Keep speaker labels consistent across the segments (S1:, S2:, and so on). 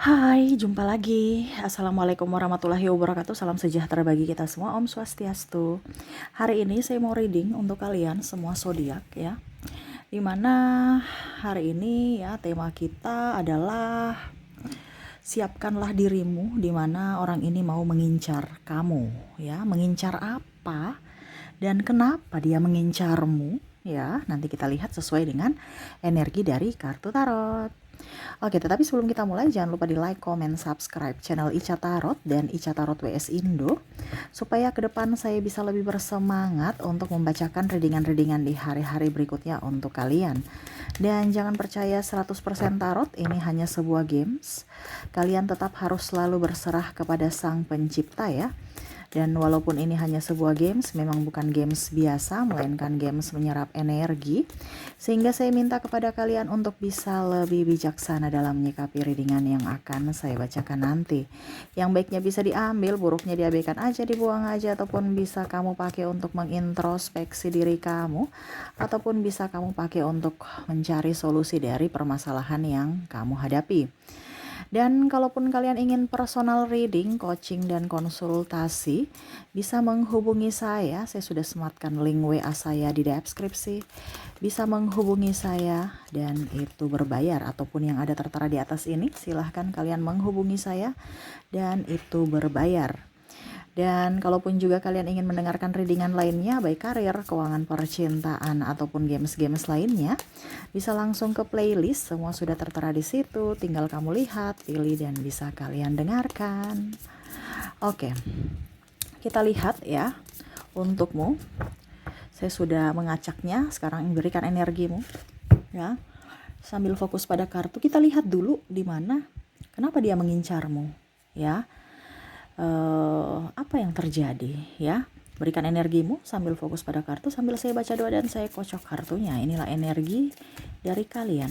S1: Hai, jumpa lagi. Assalamualaikum warahmatullahi wabarakatuh. Salam sejahtera bagi kita semua. Om Swastiastu. Hari ini saya mau reading untuk kalian semua zodiak ya. Dimana hari ini ya tema kita adalah siapkanlah dirimu dimana orang ini mau mengincar kamu ya. Mengincar apa dan kenapa dia mengincarmu ya. Nanti kita lihat sesuai dengan energi dari kartu tarot. Oke, tetapi sebelum kita mulai jangan lupa di like, comment, subscribe channel Ica Tarot dan Ica Tarot WS Indo supaya ke depan saya bisa lebih bersemangat untuk membacakan readingan-readingan di hari-hari berikutnya untuk kalian. Dan jangan percaya 100% tarot, ini hanya sebuah games. Kalian tetap harus selalu berserah kepada Sang Pencipta ya. Dan walaupun ini hanya sebuah games, memang bukan games biasa, melainkan games menyerap energi. Sehingga saya minta kepada kalian untuk bisa lebih bijaksana dalam menyikapi readingan yang akan saya bacakan nanti. Yang baiknya bisa diambil, buruknya diabaikan aja, dibuang aja, ataupun bisa kamu pakai untuk mengintrospeksi diri kamu, ataupun bisa kamu pakai untuk mencari solusi dari permasalahan yang kamu hadapi. Dan kalaupun kalian ingin personal reading, coaching, dan konsultasi, bisa menghubungi saya sudah sematkan link WA saya di deskripsi. Bisa menghubungi saya dan itu berbayar, ataupun yang ada tertera di atas ini, silahkan kalian menghubungi saya dan itu berbayar. Dan kalaupun juga kalian ingin mendengarkan readingan lainnya, baik karir, keuangan, percintaan, ataupun games-games lainnya, bisa langsung ke playlist, semua sudah tertera di situ, tinggal kamu lihat, pilih, dan bisa kalian dengarkan. Oke, kita lihat ya, untukmu. Saya sudah mengacaknya, sekarang berikan energimu ya. Sambil fokus pada kartu, kita lihat dulu di mana, kenapa dia mengincarmu ya. Apa yang terjadi ya. Berikan energimu sambil fokus pada kartu, sambil saya baca doa dan saya kocok kartunya. Inilah energi dari kalian,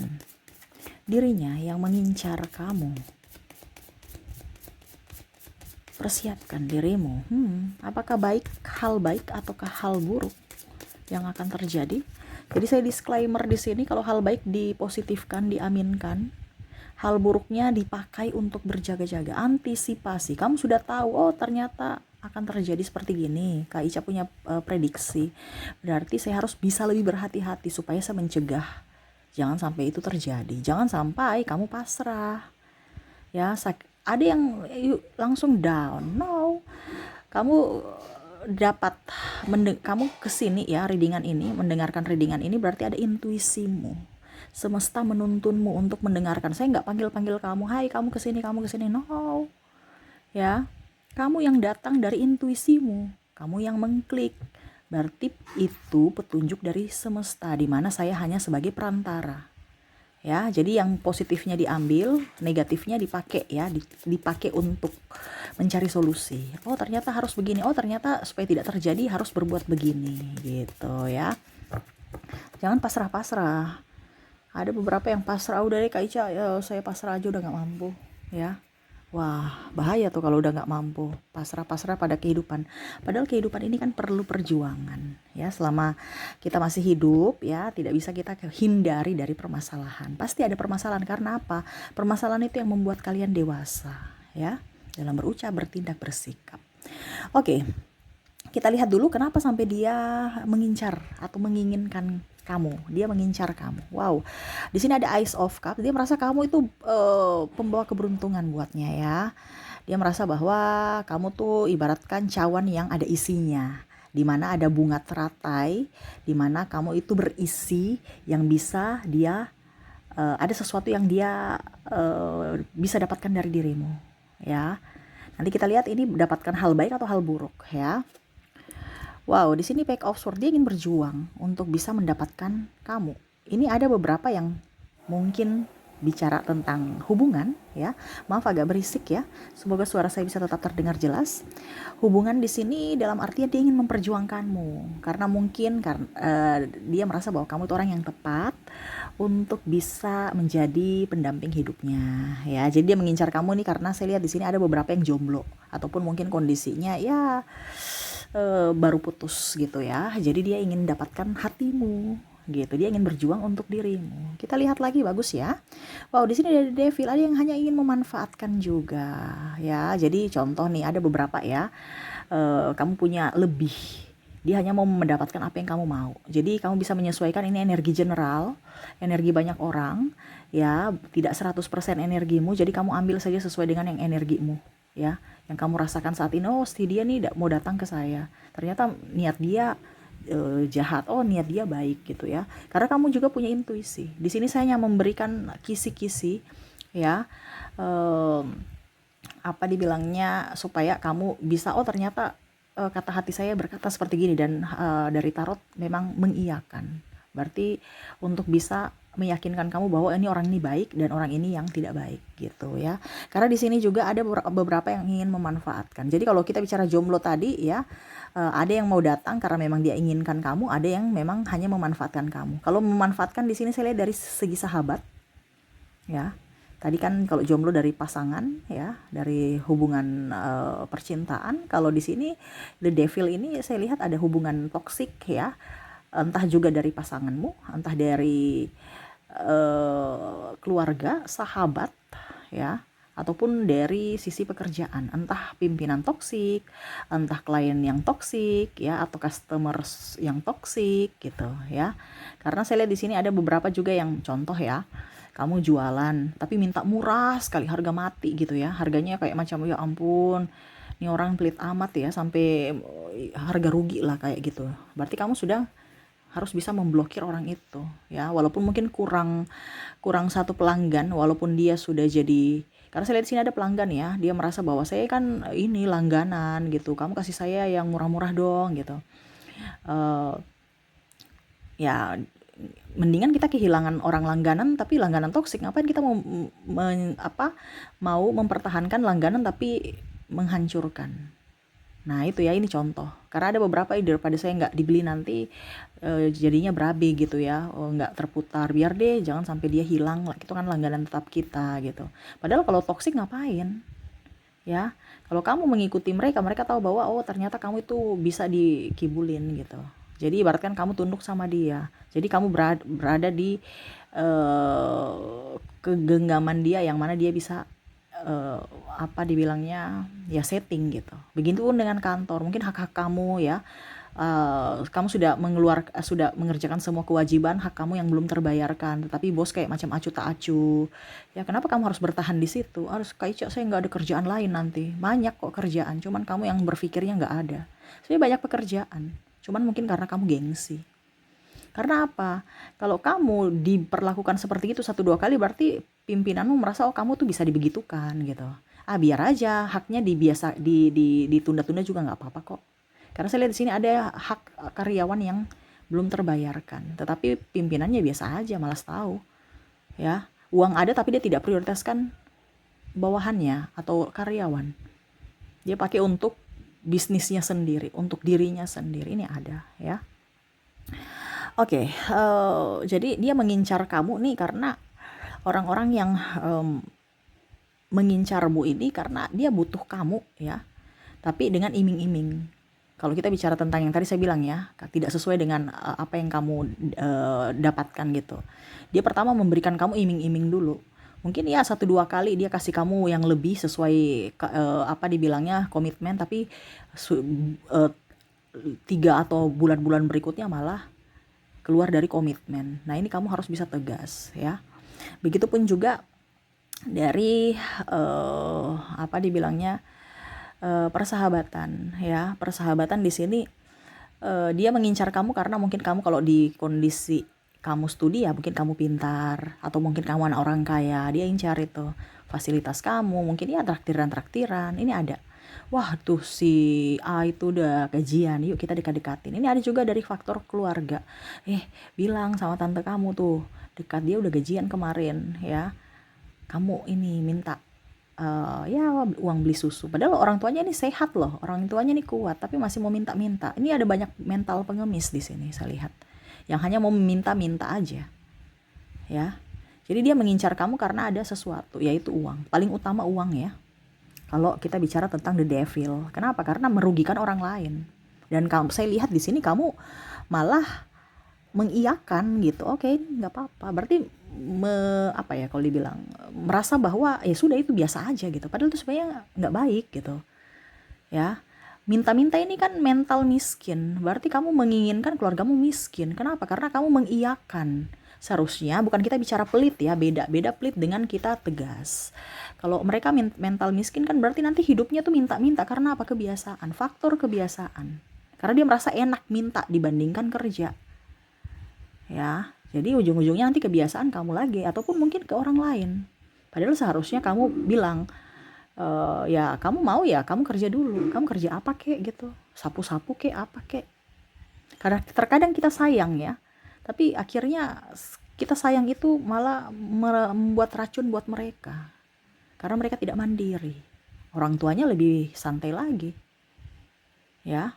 S1: dirinya yang mengincar kamu. Persiapkan dirimu. Apakah hal baik ataukah hal buruk yang akan terjadi? Jadi saya disclaimer di sini, kalau hal baik dipositifkan, diaminkan. Hal buruknya dipakai untuk berjaga-jaga, antisipasi. Kamu sudah tahu, oh ternyata akan terjadi seperti gini. Kak Ica punya prediksi. Berarti saya harus bisa lebih berhati-hati supaya saya mencegah. Jangan sampai itu terjadi. Jangan sampai kamu pasrah. Ya, ada yang langsung down. No. Kamu dapat kamu kesini ya, readingan ini, mendengarkan readingan ini berarti ada intuisimu. Semesta menuntunmu untuk mendengarkan. Saya nggak panggil-panggil kamu, hai kamu kesini, no ya. Kamu yang datang dari intuisimu, kamu yang mengklik, berarti itu petunjuk dari semesta, dimana saya hanya sebagai perantara ya. Jadi yang positifnya diambil, negatifnya dipakai ya, dipakai untuk mencari solusi. Oh ternyata harus begini, oh ternyata supaya tidak terjadi harus berbuat begini gitu ya. Jangan pasrah-pasrah. Ada beberapa yang pasrah, udah deh Kak Ica, ya saya pasrah aja udah gak mampu ya. Wah bahaya tuh kalau udah gak mampu, pasrah-pasrah pada kehidupan. Padahal kehidupan ini kan perlu perjuangan ya. Selama kita masih hidup ya, tidak bisa kita hindari dari permasalahan. Pasti ada permasalahan, karena apa? Permasalahan itu yang membuat kalian dewasa ya, dalam berucap, bertindak, bersikap. Oke, kita lihat dulu kenapa sampai dia mengincar atau menginginkan kamu. Dia mengincar kamu. Wow. Di sini ada Ace of Cups. Dia merasa kamu itu pembawa keberuntungan buatnya ya. Dia merasa bahwa kamu tuh ibaratkan cawan yang ada isinya, di mana ada bunga teratai, di mana kamu itu berisi yang bisa dia ada sesuatu yang dia bisa dapatkan dari dirimu ya. Nanti kita lihat ini dapatkan hal baik atau hal buruk ya. Wow, di sini Page of Swords, dia ingin berjuang untuk bisa mendapatkan kamu. Ini ada beberapa yang mungkin bicara tentang hubungan ya. Maaf agak berisik ya. Semoga suara saya bisa tetap terdengar jelas. Hubungan di sini dalam artian dia ingin memperjuangkanmu, karena mungkin dia merasa bahwa kamu itu orang yang tepat untuk bisa menjadi pendamping hidupnya ya. Jadi dia mengincar kamu nih karena saya lihat di sini ada beberapa yang jomblo, ataupun mungkin kondisinya ya baru putus gitu ya. Jadi dia ingin dapatkan hatimu gitu. Dia ingin berjuang untuk dirimu. Kita lihat lagi, bagus ya. Wow, di sini ada devil, ada yang hanya ingin memanfaatkan juga ya. Jadi contoh nih, ada beberapa ya. Kamu punya lebih, dia hanya mau mendapatkan apa yang kamu mau. Jadi kamu bisa menyesuaikan, ini energi general, energi banyak orang ya, tidak 100% energimu. Jadi kamu ambil saja sesuai dengan yang energimu ya, yang kamu rasakan saat ini. Oh, si dia nih mau datang ke saya, ternyata niat dia jahat, oh niat dia baik gitu ya. Karena kamu juga punya intuisi. Di sini saya hanya memberikan kisi-kisi ya, apa dibilangnya, supaya kamu bisa, oh ternyata kata hati saya berkata seperti gini, dan dari tarot memang mengiyakan. Berarti untuk bisa meyakinkan kamu bahwa ini orang ini baik dan orang ini yang tidak baik gitu ya. Karena di sini juga ada beberapa yang ingin memanfaatkan. Jadi kalau kita bicara jomblo tadi ya, ada yang mau datang karena memang dia inginkan kamu, ada yang memang hanya memanfaatkan kamu. Kalau memanfaatkan di sini saya lihat dari segi sahabat ya. Tadi kan kalau jomblo dari pasangan ya, dari hubungan percintaan. Kalau di sini the devil ini saya lihat ada hubungan toksik ya, entah juga dari pasanganmu, entah dari keluarga, sahabat ya, ataupun dari sisi pekerjaan, entah pimpinan toksik, entah klien yang toksik ya, atau customers yang toksik gitu ya. Karena saya lihat di sini ada beberapa juga yang contoh ya, kamu jualan tapi minta murah sekali, harga mati gitu ya, harganya kayak macam ya ampun, ini orang pelit amat ya, sampai harga rugi lah kayak gitu. Berarti kamu sudah harus bisa memblokir orang itu ya, walaupun mungkin kurang satu pelanggan, walaupun dia sudah jadi, karena saya lihat di sini ada pelanggan ya, dia merasa bahwa saya kan ini langganan gitu, kamu kasih saya yang murah-murah dong gitu. Ya mendingan kita kehilangan orang langganan tapi langganan toksik. Ngapain kita mau mempertahankan langganan tapi menghancurkan. Nah itu ya, ini contoh. Karena ada beberapa daripada saya nggak dibeli nanti jadinya berabe gitu ya, nggak terputar. Biar deh, jangan sampai dia hilang. Itu kan langganan tetap kita gitu. Padahal kalau toksik ngapain? Ya, kalau kamu mengikuti mereka, mereka tahu bahwa oh ternyata kamu itu bisa dikibulin gitu. Jadi ibaratkan kamu tunduk sama dia. Jadi kamu berada di kegenggaman dia, yang mana dia bisa apa dibilangnya ya, setting gitu. Begitupun dengan kantor, mungkin hak-hak kamu ya, kamu sudah sudah mengerjakan semua kewajiban hak kamu yang belum terbayarkan, tetapi bos kayak macam acu tak acu ya. Kenapa kamu harus bertahan di situ? Harus kayak, saya nggak ada kerjaan lain nanti. Banyak kok kerjaan, cuman kamu yang berpikirnya nggak ada. Sebenarnya banyak pekerjaan, cuman mungkin karena kamu gengsi. Karena apa? Kalau kamu diperlakukan seperti itu 1-2 kali, berarti pimpinanmu merasa oh kamu tuh bisa dibegitukan gitu. Ah biar aja, haknya ditunda-tunda juga nggak apa-apa kok. Karena saya lihat di sini ada hak karyawan yang belum terbayarkan, tetapi pimpinannya biasa aja, malas tahu. Ya, uang ada tapi dia tidak prioritaskan bawahannya atau karyawan. Dia pakai untuk bisnisnya sendiri, untuk dirinya sendiri. Ini ada ya. Oke, jadi dia mengincar kamu nih karena orang-orang yang mengincarmu ini karena dia butuh kamu ya, tapi dengan iming-iming. Kalau kita bicara tentang yang tadi saya bilang ya, tidak sesuai dengan apa yang kamu dapatkan gitu. Dia pertama memberikan kamu iming-iming dulu. Mungkin ya 1-2 kali dia kasih kamu yang lebih sesuai apa dibilangnya komitmen, tapi 3 atau bulan-bulan berikutnya malah keluar dari komitmen. Nah ini kamu harus bisa tegas ya. Begitupun juga dari apa dibilangnya persahabatan ya. Persahabatan di sini dia mengincar kamu karena mungkin kamu kalau di kondisi kamu studi ya, mungkin kamu pintar, atau mungkin kamu anak orang kaya, dia incar itu fasilitas kamu, mungkin ya traktiran. Ini ada, wah tuh si A itu udah gajian, yuk kita dekat-dekatin. Ini ada juga dari faktor keluarga, bilang sama tante kamu tuh dekat, dia udah gajian kemarin ya, kamu ini minta ya uang beli susu. Padahal orang tuanya ini sehat loh, orang tuanya ini kuat, tapi masih mau minta-minta. Ini ada banyak mental pengemis di sini saya lihat, yang hanya mau minta-minta aja ya. Jadi dia mengincar kamu karena ada sesuatu, yaitu uang. Paling utama uang ya, kalau kita bicara tentang the devil. Kenapa? Karena merugikan orang lain. Dan saya lihat di sini kamu malah mengiyakan gitu, oke, nggak apa-apa. Berarti apa ya kalau dibilang, merasa bahwa ya sudah itu biasa aja gitu. Padahal itu sebenarnya nggak baik gitu ya. Minta-minta ini kan mental miskin. Berarti kamu menginginkan keluargamu miskin. Kenapa? Karena kamu mengiyakan. Seharusnya bukan kita bicara pelit ya, beda pelit dengan kita tegas. Kalau mereka mental miskin kan berarti nanti hidupnya tuh minta-minta. Karena apa? Kebiasaan, faktor kebiasaan. Karena dia merasa enak minta dibandingkan kerja. Ya, jadi ujung-ujungnya nanti kebiasaan kamu lagi, ataupun mungkin ke orang lain. Padahal seharusnya kamu bilang, ya kamu mau ya kamu kerja dulu, kamu kerja apa kek gitu, sapu-sapu kek apa kek. Karena terkadang kita sayang ya, tapi akhirnya kita sayang itu malah membuat racun buat mereka, karena mereka tidak mandiri. Orang tuanya lebih santai lagi ya,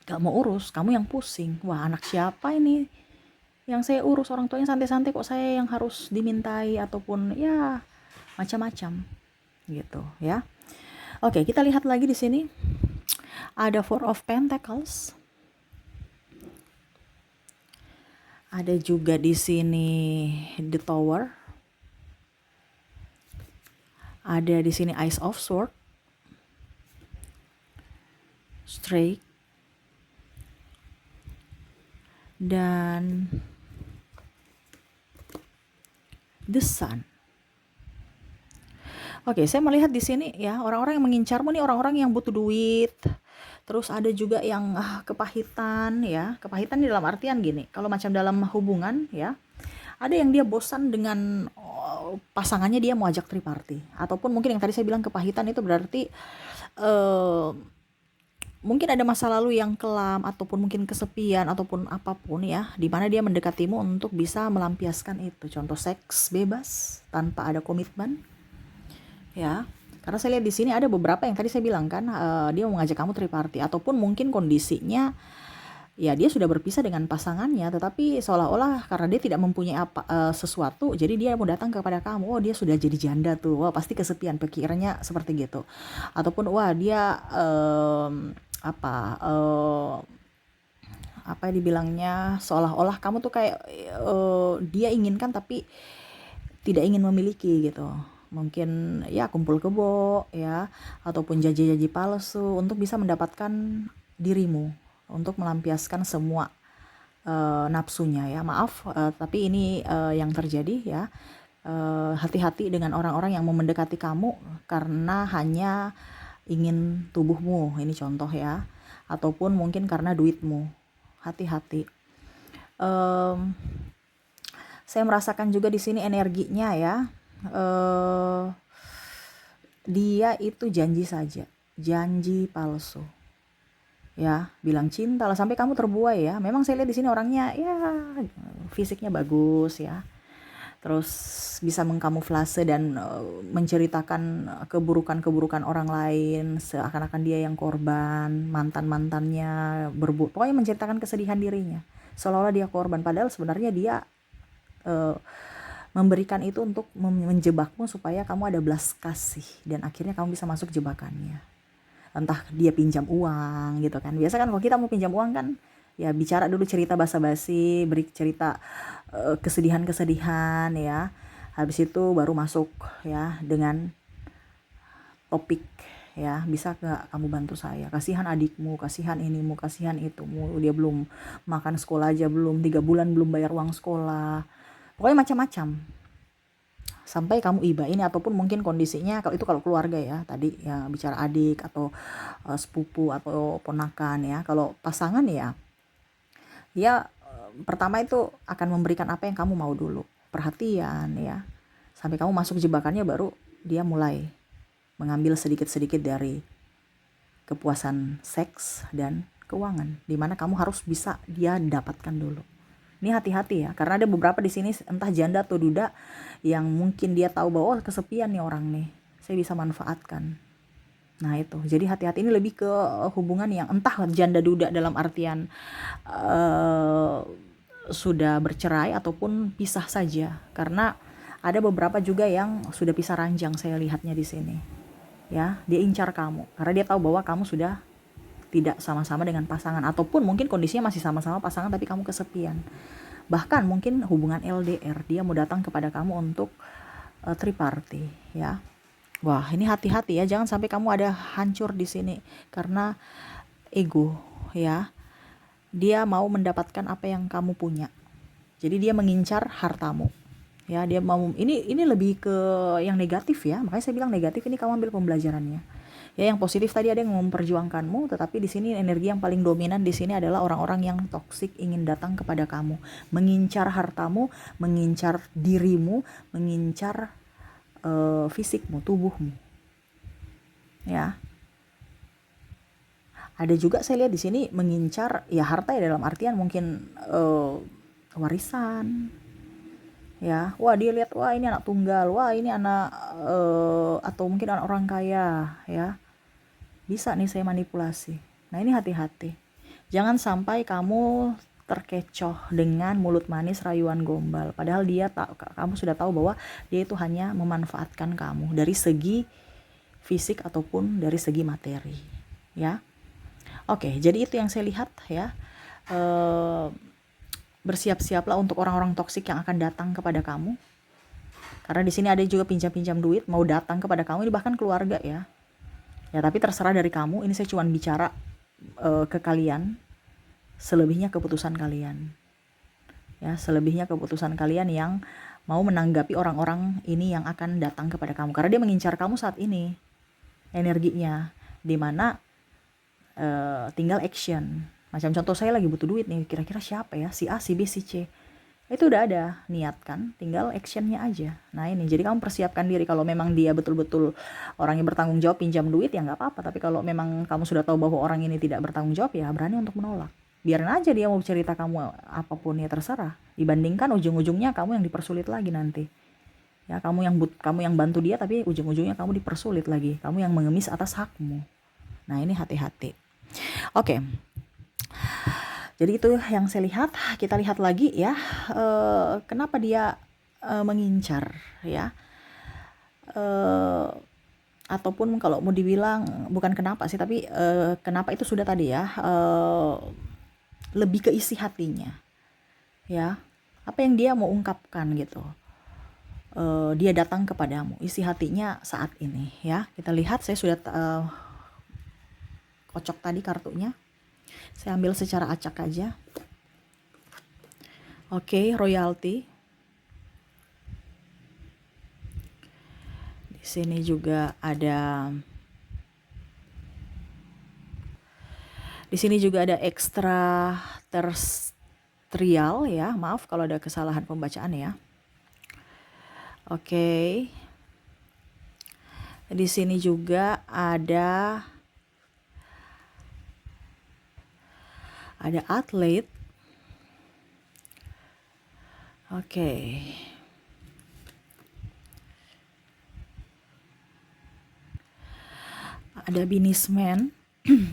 S1: gak mau urus, kamu yang pusing. Wah, anak siapa ini yang saya urus, orang tuanya santai-santai kok saya yang harus dimintai, ataupun ya macam-macam gitu ya. Oke, kita lihat lagi di sini ada Four of Pentacles. Ada juga di sini The Tower. Ada di sini Ace of Swords. Straight. Dan The Sun. Oke, saya melihat di sini ya, orang-orang yang mengincarmu nih orang-orang yang butuh duit. Terus ada juga yang kepahitan ya. Kepahitan di dalam artian gini, kalau macam dalam hubungan ya, ada yang dia bosan dengan pasangannya, dia mau ajak triparty. Ataupun mungkin yang tadi saya bilang kepahitan itu berarti mungkin ada masa lalu yang kelam, ataupun mungkin kesepian, ataupun apapun ya, dimana dia mendekatimu untuk bisa melampiaskan itu. Contoh seks bebas tanpa ada komitmen ya. Karena saya lihat di sini ada beberapa yang tadi saya bilang kan, dia mau ngajak kamu triparty, ataupun mungkin kondisinya ya dia sudah berpisah dengan pasangannya, tetapi seolah-olah karena dia tidak mempunyai sesuatu, jadi dia mau datang kepada kamu. Oh, dia sudah jadi janda tuh, wah pasti kesepian, pikirannya seperti gitu. Ataupun wah dia apa dibilangnya, seolah-olah kamu tuh kayak dia inginkan tapi tidak ingin memiliki gitu. Mungkin ya kumpul kebo ya, ataupun janji-janji palsu untuk bisa mendapatkan dirimu, untuk melampiaskan semua nafsunya ya. Maaf, tapi ini yang terjadi ya. Hati-hati dengan orang-orang yang mau mendekati kamu karena hanya ingin tubuhmu, ini contoh ya, ataupun mungkin karena duitmu. Hati-hati. Saya merasakan juga di sini energinya ya. Dia itu janji saja, janji palsu ya, bilang cinta lah sampai kamu terbuai ya. Memang saya lihat di sini orangnya ya fisiknya bagus ya, terus bisa mengkamuflase dan menceritakan keburukan-keburukan orang lain, seakan-akan dia yang korban, mantan-mantannya pokoknya menceritakan kesedihan dirinya, seolah-olah dia korban, padahal sebenarnya dia memberikan itu untuk menjebakmu supaya kamu ada belas kasih, dan akhirnya kamu bisa masuk jebakannya. Entah dia pinjam uang gitu kan. Biasa kan kalau kita mau pinjam uang kan ya bicara dulu, cerita basa-basi, beri cerita kesedihan-kesedihan ya. Habis itu baru masuk ya dengan topik ya, bisa gak kamu bantu saya, kasihan adikmu, kasihan inimu, kasihan itumu, dia belum makan sekolah aja, belum 3 bulan belum bayar uang sekolah. Pokoknya macam-macam sampai kamu iba ini. Ataupun mungkin kondisinya kalau itu kalau keluarga ya, tadi ya bicara adik atau sepupu atau ponakan ya. Kalau pasangan ya dia pertama itu akan memberikan apa yang kamu mau dulu, perhatian ya, sampai kamu masuk jebakannya, baru dia mulai mengambil sedikit-sedikit dari kepuasan seks dan keuangan, dimana kamu harus bisa dia dapatkan dulu. Ini hati-hati ya, karena ada beberapa di sini entah janda atau duda yang mungkin dia tahu bahwa oh, kesepian nih orang nih, saya bisa manfaatkan. Nah itu, jadi hati-hati, ini lebih ke hubungan yang entah janda duda dalam artian sudah bercerai ataupun pisah saja, karena ada beberapa juga yang sudah pisah ranjang saya lihatnya di sini. Ya, dia incar kamu karena dia tahu bahwa kamu sudah tidak sama-sama dengan pasangan, ataupun mungkin kondisinya masih sama-sama pasangan tapi kamu kesepian. Bahkan mungkin hubungan LDR, dia mau datang kepada kamu untuk triparty ya. Wah, ini hati-hati ya, jangan sampai kamu ada hancur di sini karena ego ya. Dia mau mendapatkan apa yang kamu punya. Jadi dia mengincar hartamu. Ya, dia mau ini lebih ke yang negatif ya. Makanya saya bilang negatif, ini kamu ambil pembelajarannya. Ya, yang positif tadi ada yang memperjuangkanmu, tetapi di sini energi yang paling dominan di sini adalah orang-orang yang toksik ingin datang kepada kamu, mengincar hartamu, mengincar dirimu, mengincar fisikmu, tubuhmu. Ya. Ada juga saya lihat di sini mengincar ya harta ya, dalam artian mungkin warisan. Ya, wah dia lihat, wah ini anak tunggal, wah ini anak atau mungkin anak orang kaya ya. Bisa nih saya manipulasi. Nah, ini hati-hati. Jangan sampai kamu terkecoh dengan mulut manis rayuan gombal. Padahal kamu sudah tahu bahwa dia itu hanya memanfaatkan kamu dari segi fisik ataupun dari segi materi, ya. Oke, jadi itu yang saya lihat ya. Bersiap-siaplah untuk orang-orang toksik yang akan datang kepada kamu. Karena di sini ada juga pinjam-pinjam duit mau datang kepada kamu, ini bahkan keluarga ya. Ya, tapi terserah dari kamu. Ini saya cuma bicara ke kalian. Selebihnya keputusan kalian. Ya, selebihnya keputusan kalian yang mau menanggapi orang-orang ini yang akan datang kepada kamu. Karena dia mengincar kamu saat ini. Energinya. Dimana tinggal action. Macam contoh, saya lagi butuh duit nih, kira-kira siapa ya, si A, si B, si C. Itu udah ada niat kan, tinggal actionnya aja. Nah ini, jadi kamu persiapkan diri. Kalau memang dia betul-betul orang yang bertanggung jawab pinjam duit ya nggak apa-apa. Tapi kalau memang kamu sudah tahu bahwa orang ini tidak bertanggung jawab, ya berani untuk menolak. Biarin aja dia mau cerita kamu apapun, ya terserah. Dibandingkan ujung-ujungnya kamu yang dipersulit lagi nanti. Ya, kamu yang bantu dia tapi ujung-ujungnya kamu dipersulit lagi. Kamu yang mengemis atas hakmu. Nah ini hati-hati. Oke. Jadi itu yang saya lihat. Kita lihat lagi ya, kenapa dia mengincar ya, ataupun kalau mau dibilang bukan kenapa sih, tapi kenapa itu sudah tadi ya, lebih ke isi hatinya ya, apa yang dia mau ungkapkan gitu. Dia datang kepadamu, isi hatinya saat ini ya. Kita lihat, saya sudah kocok tadi kartunya. Saya ambil secara acak aja. Oke, royalty. Di sini juga ada. Di sini juga ada ekstra terrestrial ya. Maaf kalau ada kesalahan pembacaan ya. Oke. Di sini juga ada atlet. Oke. Ada businessman.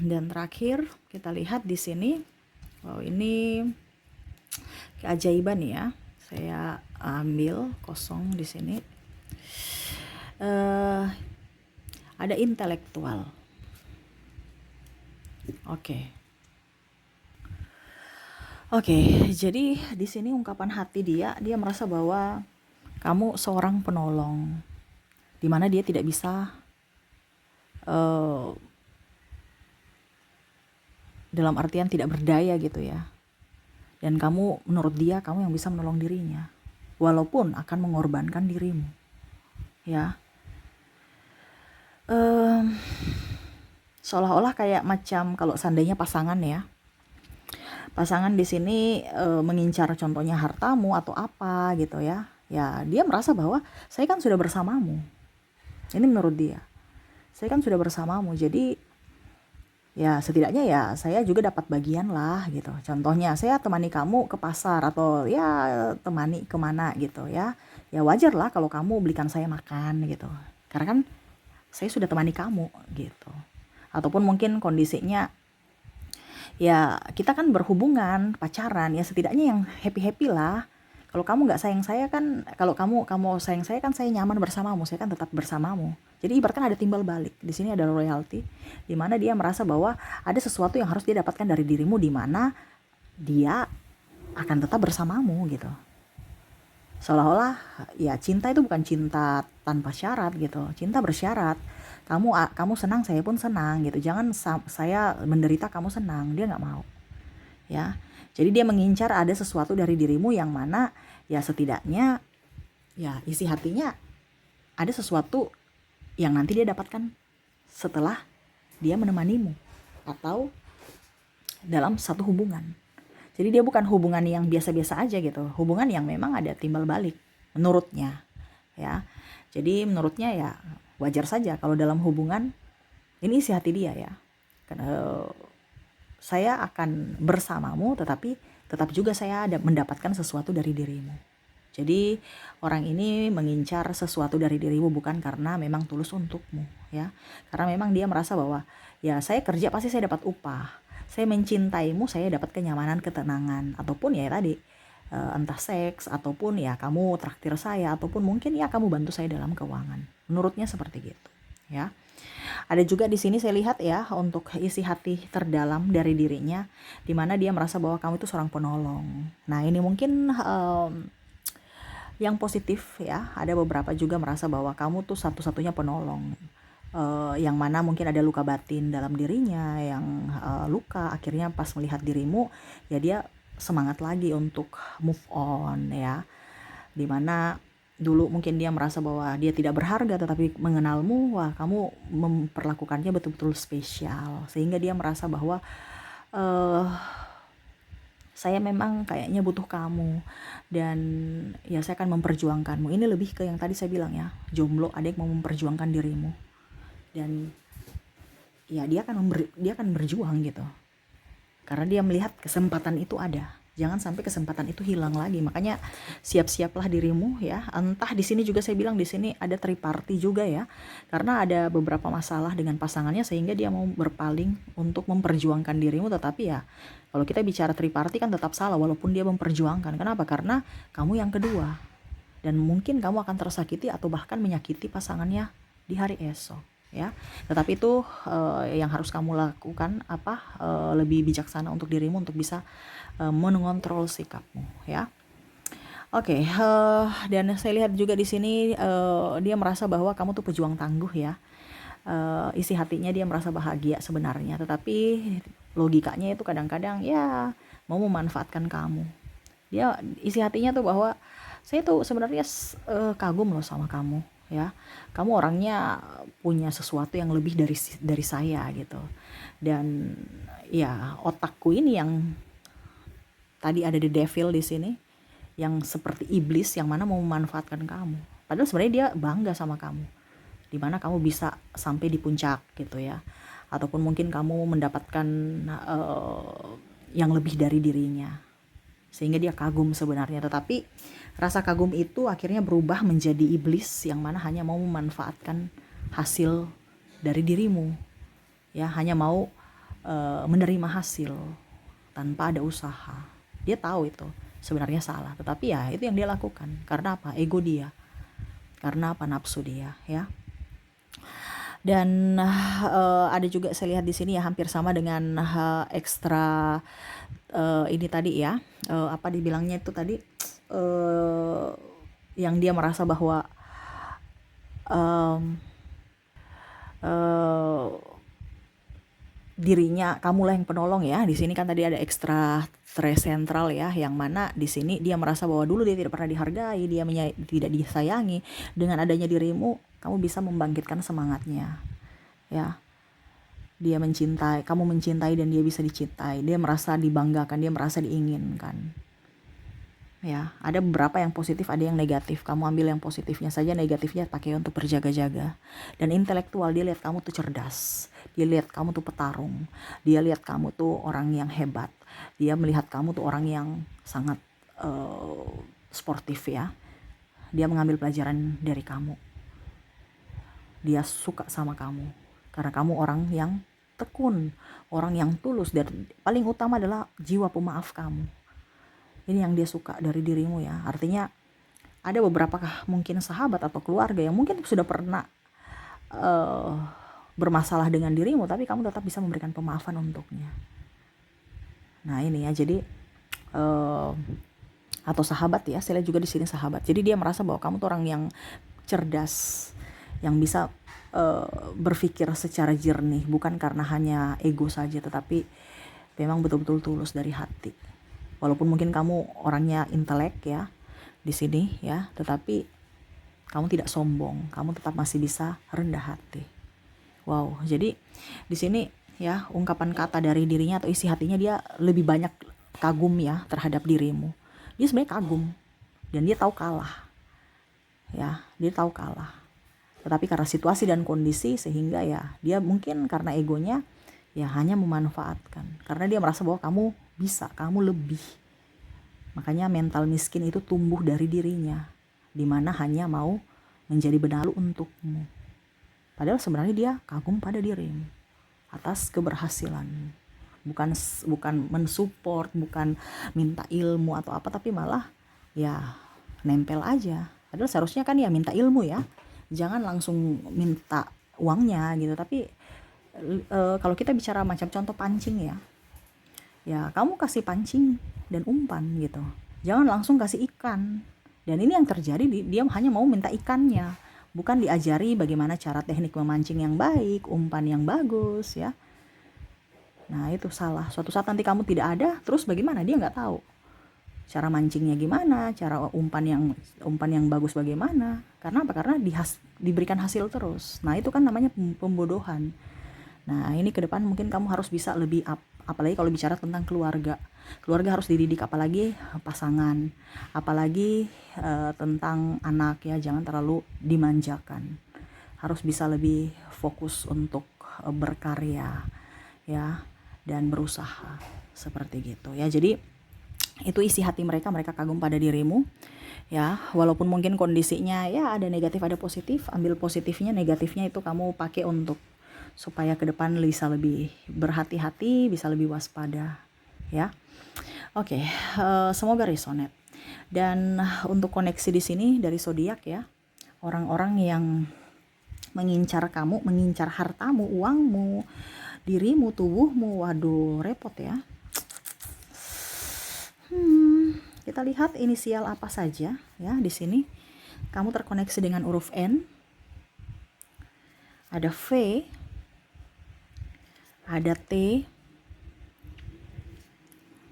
S1: Dan terakhir kita lihat di sini. Wow, ini keajaiban ya. Saya ambil kosong di sini. Ada intelektual. Oke, jadi di sini ungkapan hati dia merasa bahwa kamu seorang penolong, dimana dia tidak bisa dalam artian tidak berdaya gitu ya. Dan kamu, menurut dia, kamu yang bisa menolong dirinya, walaupun akan mengorbankan dirimu, ya. Seolah-olah kayak macam kalau seandainya pasangan ya. Pasangan di sini mengincar contohnya hartamu atau apa gitu ya. Ya, dia merasa bahwa saya kan sudah bersamamu. Ini menurut dia. Saya kan sudah bersamamu, jadi ya setidaknya ya saya juga dapat bagian lah gitu. Contohnya saya temani kamu ke pasar atau ya temani kemana gitu ya. Ya wajar lah kalau kamu belikan saya makan gitu. Karena kan saya sudah temani kamu gitu. Ataupun mungkin kondisinya ya kita kan berhubungan, pacaran, ya setidaknya yang happy-happy lah. Kalau kamu nggak sayang saya kan, kalau kamu sayang saya kan, saya nyaman bersamamu, saya kan tetap bersamamu. Jadi ibaratkan ada timbal balik. Di sini ada royalty, di mana dia merasa bahwa ada sesuatu yang harus dia dapatkan dari dirimu, di mana dia akan tetap bersamamu gitu. Seolah-olah ya cinta itu bukan cinta tanpa syarat gitu, cinta bersyarat. Kamu senang, saya pun senang gitu. Jangan saya menderita, kamu senang. Dia nggak mau, ya. Jadi dia mengincar ada sesuatu dari dirimu yang mana ya setidaknya ya isi hatinya ada sesuatu yang nanti dia dapatkan setelah dia menemanimu atau dalam satu hubungan. Jadi dia bukan hubungan yang biasa-biasa aja gitu, hubungan yang memang ada timbal balik menurutnya, ya. Jadi menurutnya ya wajar saja kalau dalam hubungan ini isi hati dia ya. Karena saya akan bersamamu, tetapi tetap juga saya ada mendapatkan sesuatu dari dirimu. Jadi orang ini mengincar sesuatu dari dirimu bukan karena memang tulus untukmu, ya. Karena memang dia merasa bahwa ya saya kerja pasti saya dapat upah. Saya mencintaimu, saya dapat kenyamanan, ketenangan, ataupun ya tadi entah seks, ataupun ya kamu traktir saya, ataupun mungkin ya kamu bantu saya dalam keuangan. Menurutnya seperti gitu, ya. Ada juga di sini saya lihat ya untuk isi hati terdalam dari dirinya, di mana dia merasa bahwa kamu itu seorang penolong. Nah ini mungkin yang positif ya. Ada beberapa juga merasa bahwa kamu tuh satu-satunya penolong. Yang mana mungkin ada luka batin dalam dirinya, yang luka akhirnya pas melihat dirimu ya dia semangat lagi untuk move on ya. Dimana dulu mungkin dia merasa bahwa dia tidak berharga, tetapi mengenalmu, wah kamu memperlakukannya betul-betul spesial, sehingga dia merasa bahwa saya memang kayaknya butuh kamu dan ya saya akan memperjuangkanmu. Ini lebih ke yang tadi saya bilang ya, jomblo, ada yang mau memperjuangkan dirimu dan ya dia akan berjuang gitu, karena dia melihat kesempatan itu ada. Jangan sampai kesempatan itu hilang lagi. Makanya siap-siaplah dirimu ya. Entah di sini juga saya bilang di sini ada triparty juga ya. Karena ada beberapa masalah dengan pasangannya sehingga dia mau berpaling untuk memperjuangkan dirimu, tetapi ya kalau kita bicara triparty kan tetap salah walaupun dia memperjuangkan. Kenapa? Karena kamu yang kedua. Dan mungkin kamu akan tersakiti atau bahkan menyakiti pasangannya di hari esok. Ya, tetapi itu yang harus kamu lakukan lebih bijaksana untuk dirimu untuk bisa mengontrol sikapmu ya. Oke, dan saya lihat juga di sini dia merasa bahwa kamu tuh pejuang tangguh ya. Isi hatinya dia merasa bahagia sebenarnya, tetapi logikanya itu kadang-kadang ya mau memanfaatkan kamu. Dia isi hatinya tuh bahwa saya tuh sebenarnya kagum loh sama kamu ya. Kamu orangnya punya sesuatu yang lebih dari saya gitu. Dan ya otakku ini yang tadi ada the devil di sini yang seperti iblis yang mana mau memanfaatkan kamu. Padahal sebenarnya dia bangga sama kamu. Di mana kamu bisa sampai di puncak gitu ya. Ataupun mungkin kamu mendapatkan yang lebih dari dirinya. Sehingga dia kagum sebenarnya, tetapi rasa kagum itu akhirnya berubah menjadi iblis yang mana hanya mau memanfaatkan hasil dari dirimu ya, hanya mau menerima hasil tanpa ada usaha. Dia tahu itu sebenarnya salah, tetapi ya itu yang dia lakukan. Karena apa? Ego dia, karena apa? Nafsu dia ya. Dan ada juga saya lihat di sini ya hampir sama dengan ekstra ini tadi ya, apa dibilangnya itu tadi, yang dia merasa bahwa dirinya kamulah yang penolong ya. Di sini kan tadi ada ekstra stress sentral ya, yang mana di sini dia merasa bahwa dulu dia tidak pernah dihargai, dia tidak disayangi. Dengan adanya dirimu, kamu bisa membangkitkan semangatnya ya. Dia mencintai, kamu mencintai dan dia bisa dicintai. Dia merasa dibanggakan, dia merasa diinginkan. Ya, ada beberapa yang positif, ada yang negatif. Kamu ambil yang positifnya saja, negatifnya pakai untuk berjaga-jaga. Dan intelektual, dia lihat kamu tuh cerdas. Dia lihat kamu tuh petarung. Dia lihat kamu tuh orang yang hebat. Dia melihat kamu tuh orang yang sangat sportif ya. Dia mengambil pelajaran dari kamu. Dia suka sama kamu. Karena kamu orang yang tekun, orang yang tulus, dan paling utama adalah jiwa pemaaf kamu. Ini yang dia suka dari dirimu ya. Artinya ada beberapa mungkin sahabat atau keluarga yang mungkin sudah pernah bermasalah dengan dirimu, tapi kamu tetap bisa memberikan pemaafan untuknya. Nah ini ya, jadi atau sahabat ya, saya lihat juga di sini sahabat. Jadi dia merasa bahwa kamu tuh orang yang cerdas, yang bisa berpikir secara jernih, bukan karena hanya ego saja, tetapi memang betul-betul tulus dari hati. Walaupun mungkin kamu orangnya intelek ya di sini ya, tetapi kamu tidak sombong, kamu tetap masih bisa rendah hati. Wow, jadi di sini ya ungkapan kata dari dirinya atau isi hatinya, dia lebih banyak kagum ya terhadap dirimu. Dia sebenarnya kagum dan dia tahu kalah. Ya, dia tahu kalah. Tetapi karena situasi dan kondisi sehingga ya dia mungkin karena egonya ya hanya memanfaatkan. Karena dia merasa bahwa kamu bisa, kamu lebih. Makanya mental miskin itu tumbuh dari dirinya, dimana hanya mau menjadi benalu untukmu. Padahal sebenarnya dia kagum pada dirimu atas keberhasilan. Bukan mensupport, bukan minta ilmu atau apa, tapi malah ya nempel aja. Padahal seharusnya kan ya minta ilmu ya. Jangan langsung minta uangnya gitu. Tapi kalau kita bicara macam contoh pancing ya. Ya kamu kasih pancing dan umpan gitu. Jangan langsung kasih ikan. Dan ini yang terjadi, dia hanya mau minta ikannya, bukan diajari bagaimana cara teknik memancing yang baik, umpan yang bagus ya. Nah itu salah. Suatu saat nanti kamu tidak ada, terus bagaimana? Dia nggak tahu cara mancingnya gimana, cara umpan yang bagus bagaimana. Karena apa? Karena diberikan hasil terus. Nah itu kan namanya pembodohan. Nah ini ke depan mungkin kamu harus bisa lebih up, apalagi kalau bicara tentang keluarga. Keluarga harus dididik, apalagi pasangan, apalagi tentang anak ya, jangan terlalu dimanjakan. Harus bisa lebih fokus untuk berkarya ya, dan berusaha seperti gitu ya. Jadi itu isi hati mereka kagum pada dirimu ya, walaupun mungkin kondisinya ya ada negatif ada positif, ambil positifnya, negatifnya itu kamu pakai untuk supaya ke depan bisa lebih berhati-hati, bisa lebih waspada ya. Oke, semoga resonate. Dan untuk koneksi di sini dari zodiak ya, orang-orang yang mengincar kamu, mengincar hartamu, uangmu, dirimu, tubuhmu, waduh repot ya. Kita lihat inisial apa saja ya di sini. Kamu terkoneksi dengan huruf N, ada V, ada T,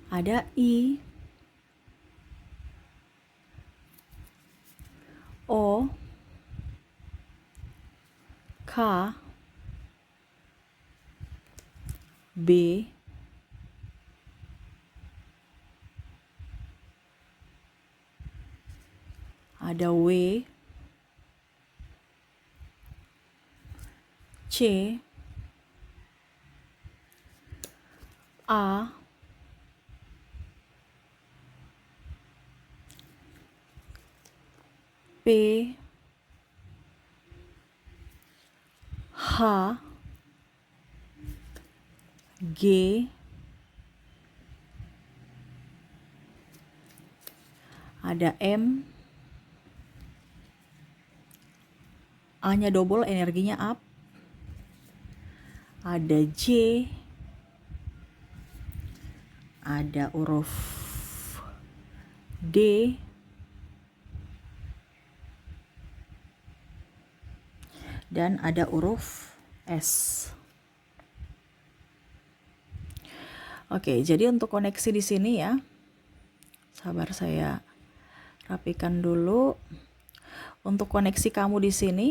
S1: ada I, O, K, B, ada W, C, A, P, H, G, ada M, A-nya double, energinya up, ada J, ada huruf D, dan ada huruf S. Oke, jadi untuk koneksi di sini ya, sabar saya rapikan dulu. Untuk koneksi kamu di sini,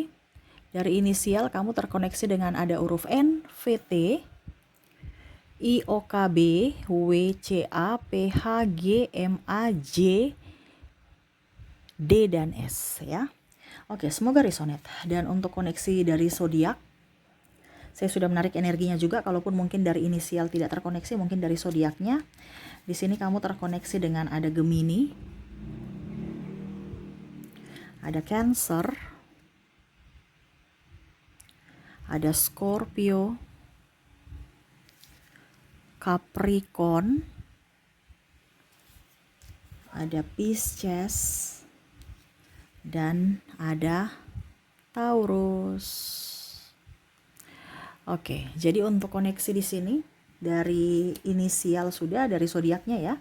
S1: dari inisial kamu terkoneksi dengan ada huruf N, VT, IOKB, WCA, PH, G, MA, J, D, dan S ya. Oke, semoga resonate. Dan untuk koneksi dari zodiak, saya sudah menarik energinya juga. Kalaupun mungkin dari inisial tidak terkoneksi, mungkin dari zodiaknya. Di sini kamu terkoneksi dengan ada Gemini, ada Cancer, ada Scorpio, Capricorn, ada Pisces, dan ada Taurus. Oke, jadi untuk koneksi di sini dari inisial sudah, dari zodiaknya ya.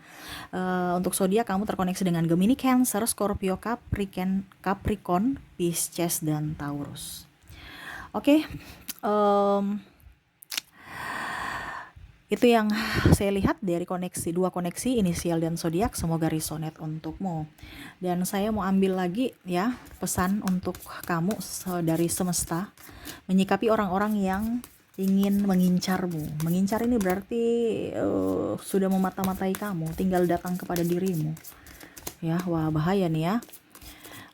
S1: Untuk zodiak kamu terkoneksi dengan Gemini, Cancer, Scorpio, Capricorn, Pisces, dan Taurus. Oke, itu yang saya lihat dari dua koneksi inisial dan zodiak. Semoga resonate untukmu. Dan saya mau ambil lagi ya pesan untuk kamu dari semesta, menyikapi orang-orang yang ingin mengincarmu. Mengincar ini berarti sudah memata-matai kamu, tinggal datang kepada dirimu. Ya, wah bahaya nih ya.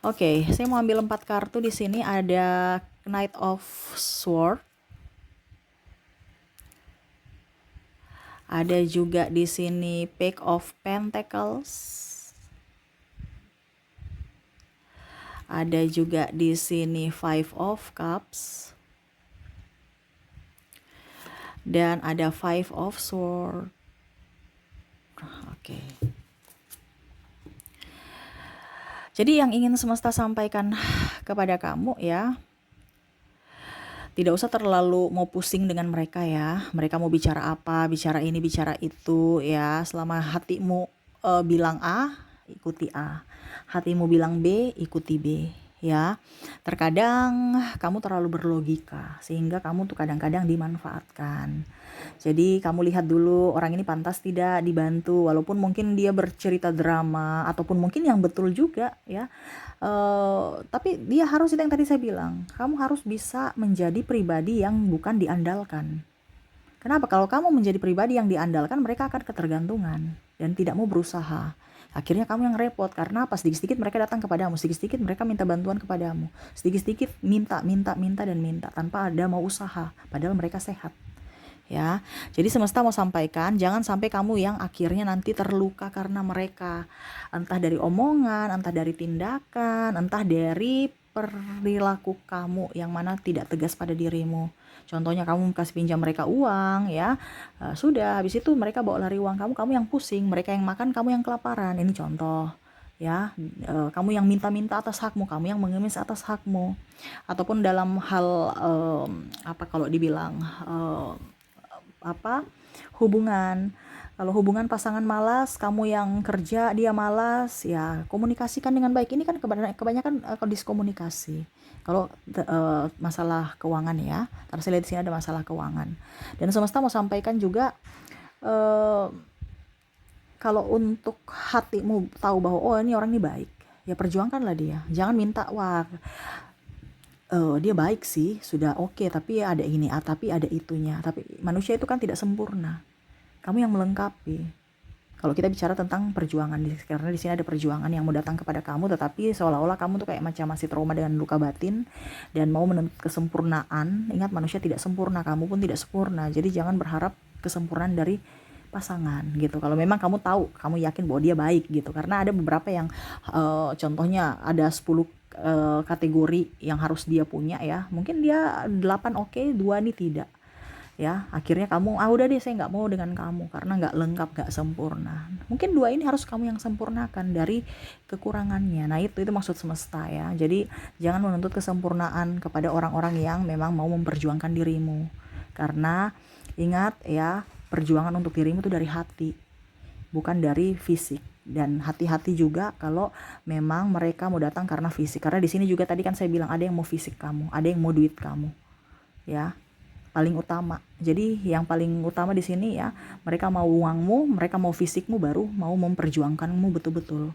S1: Oke, saya mau ambil 4 kartu di sini. Ada Knight of Swords. Ada juga di sini Page of Pentacles. Ada juga di sini Five of Cups. Dan ada Five of Swords. Oke. Jadi yang ingin semesta sampaikan kepada kamu ya, tidak usah terlalu mau pusing dengan mereka ya. Mereka mau bicara apa, bicara ini, bicara itu ya. Selama hatimu bilang A, ikuti A. Hatimu bilang B, ikuti B ya. Terkadang kamu terlalu berlogika sehingga kamu tuh kadang-kadang dimanfaatkan. Jadi kamu lihat dulu orang ini pantas tidak dibantu, walaupun mungkin dia bercerita drama ataupun mungkin yang betul juga ya. Tapi dia harus, itu yang tadi saya bilang, kamu harus bisa menjadi pribadi yang bukan diandalkan. Kenapa? Kalau kamu menjadi pribadi yang diandalkan, mereka akan ketergantungan dan tidak mau berusaha. Akhirnya kamu yang repot, karena apa? Sedikit-sedikit mereka datang kepadamu, sedikit-sedikit mereka minta bantuan kepadamu, sedikit-sedikit minta tanpa ada mau usaha, padahal mereka sehat. Ya, jadi semesta mau sampaikan, jangan sampai kamu yang akhirnya nanti terluka karena mereka, entah dari omongan, entah dari tindakan, entah dari perilaku kamu yang mana tidak tegas pada dirimu. Contohnya kamu kasih pinjam mereka uang ya, sudah habis itu mereka bawa lari uang kamu yang pusing, mereka yang makan, kamu yang kelaparan. Ini contoh ya. Kamu yang minta-minta atas hakmu, kamu yang mengemis atas hakmu. Ataupun dalam hal kalau dibilang hubungan, kalau hubungan pasangan malas, kamu yang kerja, dia malas, ya komunikasikan dengan baik. Ini kan kebanyakan diskomunikasi. Kalau masalah keuangan ya, karena saya lihat di sini ada masalah keuangan. Dan semesta mau sampaikan juga, kalau untuk hatimu tahu bahwa oh ini orang ini baik, ya perjuangkanlah dia. Jangan minta wah dia baik sih, sudah oke, tapi ada ini, tapi ada itunya. Tapi manusia itu kan tidak sempurna. Kamu yang melengkapi. Kalau kita bicara tentang perjuangan, karena di sini ada perjuangan yang mau datang kepada kamu, tetapi seolah-olah kamu tuh kayak macam masih trauma dengan luka batin dan mau menuntut kesempurnaan. Ingat, manusia tidak sempurna, kamu pun tidak sempurna. Jadi jangan berharap kesempurnaan dari pasangan gitu. Kalau memang kamu tahu, kamu yakin bahwa dia baik gitu. Karena ada beberapa yang contohnya ada 10 kategori yang harus dia punya ya. Mungkin dia 8 oke, 2 nih tidak. Ya, akhirnya kamu udah deh, saya nggak mau dengan kamu karena nggak lengkap, nggak sempurna. Mungkin 2 ini harus kamu yang sempurnakan dari kekurangannya. Nah itu maksud semesta ya. Jadi jangan menuntut kesempurnaan kepada orang-orang yang memang mau memperjuangkan dirimu, karena ingat ya, perjuangan untuk dirimu itu dari hati, bukan dari fisik. Dan hati-hati juga kalau memang mereka mau datang karena fisik, karena di sini juga tadi kan saya bilang ada yang mau fisik kamu, ada yang mau duit kamu ya, paling utama. Jadi yang paling utama di sini ya, mereka mau uangmu, mereka mau fisikmu, baru mau memperjuangkanmu betul-betul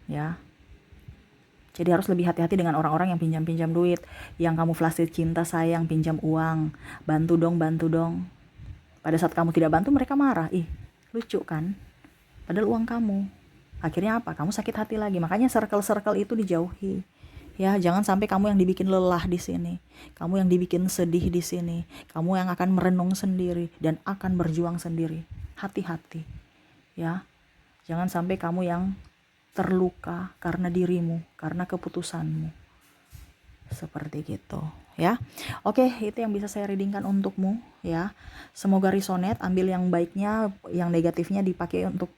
S1: ya. Jadi harus lebih hati-hati dengan orang-orang yang pinjam-pinjam duit, yang kamu flase cinta sayang, pinjam uang, bantu dong. Pada saat kamu tidak bantu, mereka marah. Ih, lucu kan? Padahal uang kamu. Akhirnya apa? Kamu sakit hati lagi. Makanya circle-circle itu dijauhi. Ya, jangan sampai kamu yang dibikin lelah di sini. Kamu yang dibikin sedih di sini. Kamu yang akan merenung sendiri dan akan berjuang sendiri. Hati-hati. Ya. Jangan sampai kamu yang terluka karena dirimu, karena keputusanmu. Seperti gitu ya. Oke, itu yang bisa saya readingkan untukmu ya. Semoga resonate, ambil yang baiknya, yang negatifnya dipakai untuk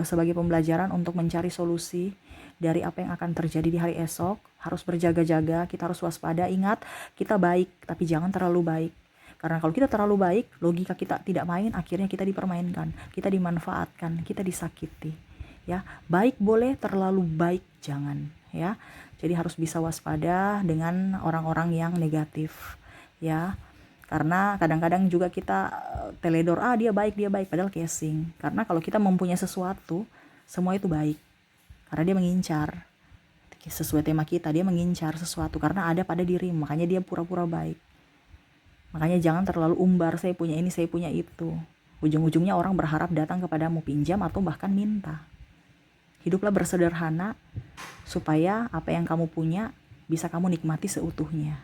S1: sebagai pembelajaran untuk mencari solusi dari apa yang akan terjadi di hari esok. Harus berjaga-jaga, kita harus waspada. Ingat, kita baik tapi jangan terlalu baik. Karena kalau kita terlalu baik, logika kita tidak main, akhirnya kita dipermainkan, kita dimanfaatkan, kita disakiti. Ya, baik boleh, terlalu baik jangan ya. Jadi harus bisa waspada dengan orang-orang yang negatif ya. Karena kadang-kadang juga kita teledor, dia baik padahal casing. Karena kalau kita mempunyai sesuatu, semua itu baik. Karena dia mengincar sesuai tema kita, dia mengincar sesuatu karena ada pada dirimu, makanya dia pura-pura baik. Makanya jangan terlalu umbar, saya punya ini, saya punya itu. Ujung-ujungnya orang berharap datang kepadamu pinjam atau bahkan minta. Hiduplah bersederhana supaya apa yang kamu punya bisa kamu nikmati seutuhnya.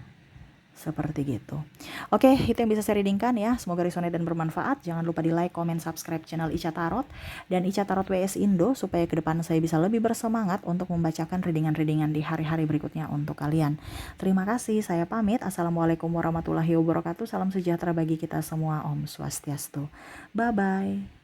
S1: Seperti gitu. Oke, itu yang bisa saya readingkan ya. Semoga resonate dan bermanfaat. Jangan lupa di like, comment, subscribe channel Ica Tarot dan Ica Tarot WS Indo supaya ke depan saya bisa lebih bersemangat untuk membacakan readingan-readingan di hari-hari berikutnya untuk kalian. Terima kasih, saya pamit. Assalamualaikum warahmatullahi wabarakatuh. Salam sejahtera bagi kita semua. Om Swastiastu. Bye-bye.